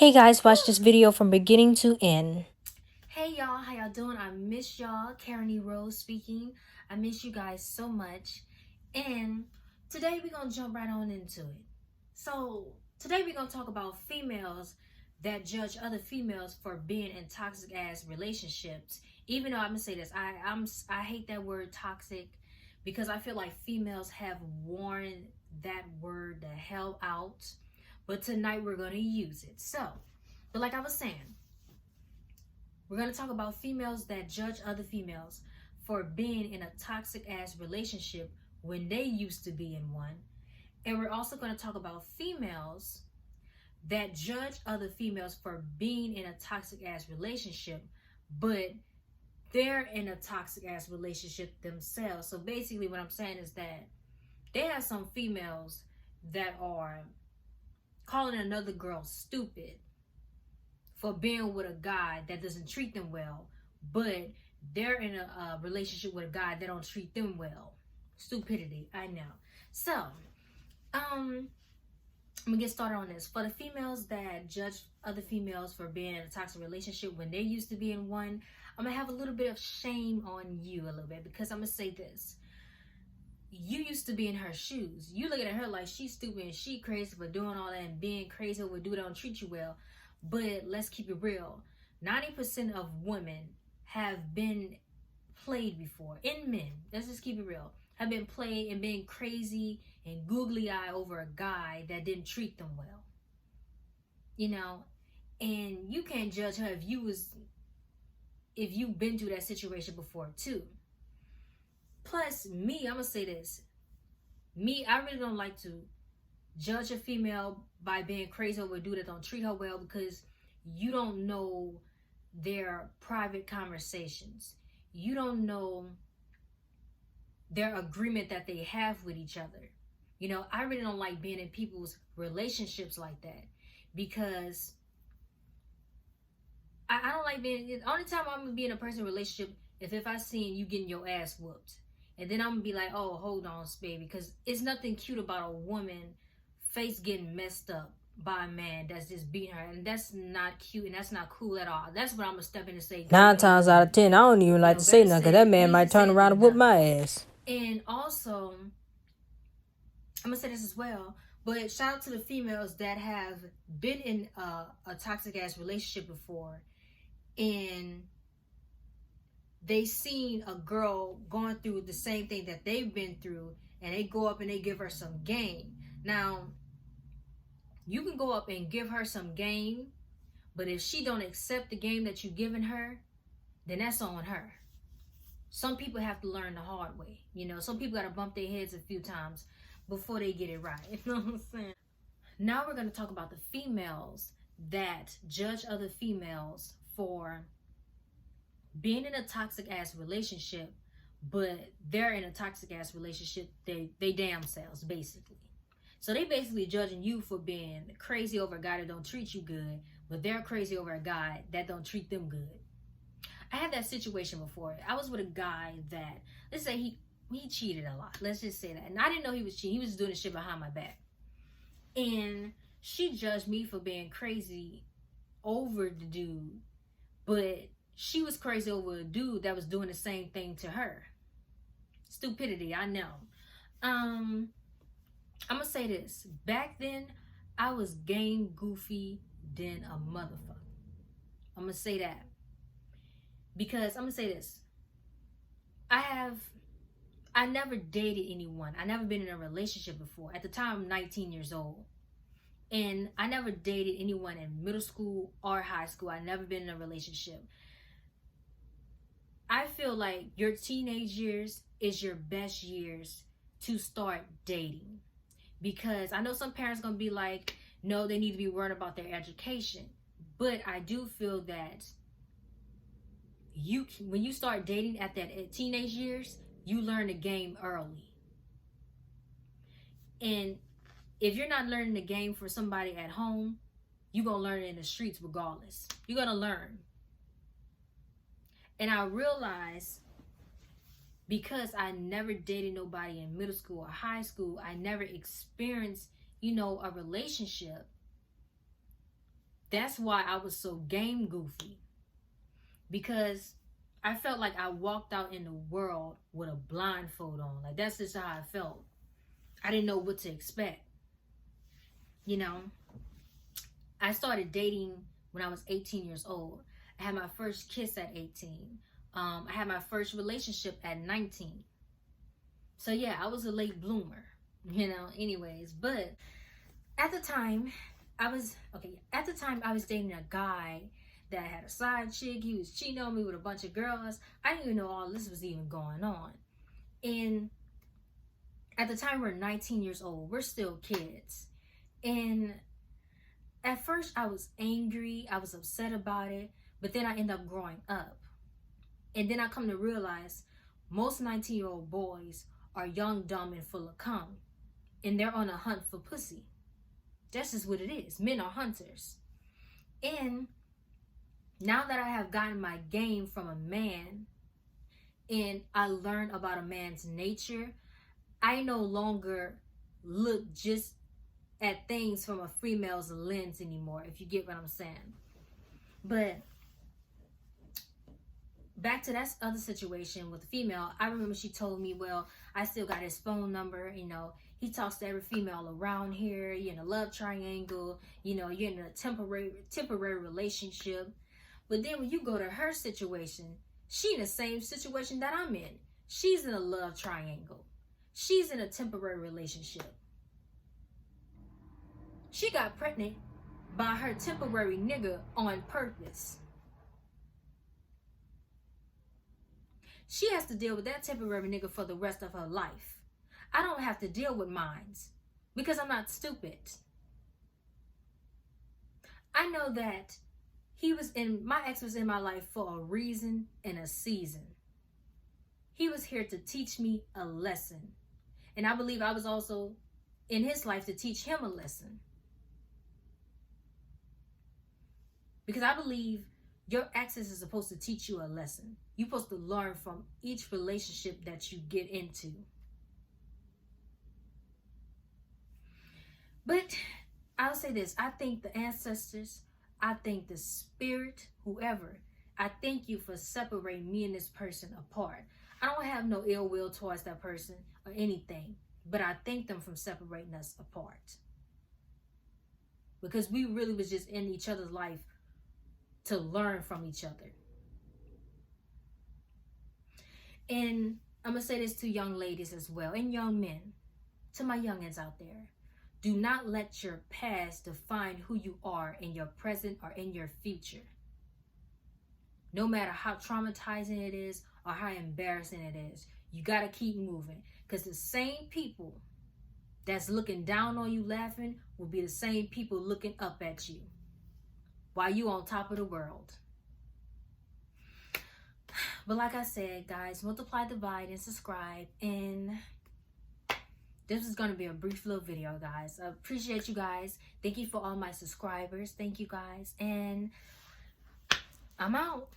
Hey guys, watch this video from beginning to end. Hey y'all, how y'all doing? I miss y'all. Karen E. Rose speaking. I miss you guys so much. And today we're going to jump right on into it. So, today we're going to talk about females that judge other females for being in toxic ass relationships. Even though I'm going to say this, I hate that word toxic because I feel like females have worn that word the hell out. But tonight we're going to use it. But like I was saying, we're going to talk about females that judge other females for being in a toxic ass relationship when they used to be in one. And we're also going to talk about females that judge other females for being in a toxic ass relationship, but they're in a toxic ass relationship themselves. So basically, what I'm saying is that they have some females that are calling another girl stupid for being with a guy that doesn't treat them well, but they're in a relationship with a guy that don't treat them well. Stupidity, I know. So, I'm gonna get started on this. For the females that judge other females for being in a toxic relationship when they used to be in one, I'm gonna have a little bit of shame on you a little bit because I'm gonna say this. You used to be in her shoes. You looking at her like she's stupid and she crazy for doing all that and being crazy with dude that don't treat you well. But let's keep it real. 90% of women have been played before. In men, let's just keep it real. Have been played and been crazy and googly eye over a guy that didn't treat them well. You know, and you can't judge her if you've been through that situation before too. Plus, me, I'm gonna say this. Me, I really don't like to judge a female by being crazy over a dude that don't treat her well because you don't know their private conversations. You don't know their agreement that they have with each other. You know, I really don't like being in people's relationships like that because I don't like being. The only time I'm gonna be in a person's relationship if I seen you getting your ass whooped, and then I'm gonna be like, oh, hold on, baby, because it's nothing cute about a woman face getting messed up by a man that's just beating her, and that's not cute and that's not cool at all. That's what I'm gonna step in and say. 9 times out of 10, I don't even like to say nothing because that man might turn around and whoop my ass. And also, I'm gonna say this as well, but shout out to the females that have been in a toxic ass relationship before, and they seen a girl going through the same thing that they've been through, and they go up and they give her some game. Now, you can go up and give her some game, but if she don't accept the game that you've given her, then that's on her. Some people have to learn the hard way. You know, some people got to bump their heads a few times before they get it right. You know what I'm saying? Now we're going to talk about the females that judge other females for being in a toxic ass relationship, but they're in a toxic ass relationship they damn selves, basically. So they basically judging you for being crazy over a guy that don't treat you good, but they're crazy over a guy that don't treat them good. I had that situation before. I was with a guy that, let's say he cheated a lot. Let's just say that. And I didn't know he was cheating. He was doing this shit behind my back. And she judged me for being crazy over the dude, but she was crazy over a dude that was doing the same thing to her. Stupidity, I know. I'm gonna say this. Back then, I was game goofy than a motherfucker. I'm gonna say that. Because I'm gonna say this. I never dated anyone. I never been in a relationship before. At the time, I'm 19 years old. And I never dated anyone in middle school or high school. I never been in a relationship. I feel like your teenage years is your best years to start dating. Because I know some parents going to be like, no, they need to be worried about their education. But I do feel that when you start dating at that teenage years, you learn the game early. And if you're not learning the game for somebody at home, you're going to learn it in the streets regardless. You're going to learn. And I realized because I never dated nobody in middle school or high school, I never experienced, a relationship, That's why I was so game goofy. Because I felt like I walked out in the world with a blindfold on. Like, that's just how I felt. I didn't know what to expect. You know, I started dating when I was 18 years old. I had my first kiss at 18. I had my first relationship at 19. So yeah, I was a late bloomer, you know, anyways. But at the time, I was dating a guy that had a side chick. He was cheating on me with a bunch of girls. I didn't even know all this was even going on. And at the time, we're 19 years old. We're still kids. And at first, I was angry. I was upset about it. But then I ended up growing up. And then I come to realize most 19-year-old boys are young, dumb, and full of cum. And they're on a hunt for pussy. That's just what it is. Men are hunters. And now that I have gotten my game from a man and I learned about a man's nature, I no longer look just at things from a female's lens anymore, if you get what I'm saying. But back to that other situation with the female, I remember she told me, well, I still got his phone number, you know, he talks to every female around here, you're in a love triangle, you know, you're in a temporary relationship. But then when you go to her situation, she in the same situation that I'm in. She's in a love triangle. She's in a temporary relationship. She got pregnant by her temporary nigga on purpose. She has to deal with that temporary nigga for the rest of her life. I don't have to deal with mines because I'm not stupid. I know that my ex was in my life for a reason and a season. He was here to teach me a lesson. And I believe I was also in his life to teach him a lesson. Because I believe your exes is supposed to teach you a lesson. You're supposed to learn from each relationship that you get into. But I'll say this. I thank the ancestors. I thank the spirit, whoever. I thank you for separating me and this person apart. I don't have no ill will towards that person or anything. But I thank them for separating us apart. Because we really was just in each other's life to learn from each other. And I'm going to say this to young ladies as well, and young men, to my youngins out there. Do not let your past define who you are in your present or in your future. No matter how traumatizing it is or how embarrassing it is, you got to keep moving. Because the same people that's looking down on you laughing will be the same people looking up at you while you on top of the world. But like I said, guys, multiply, divide, and subscribe. And this is going to be a brief little video, guys. I appreciate you guys. Thank you for all my subscribers. Thank you, guys. And I'm out.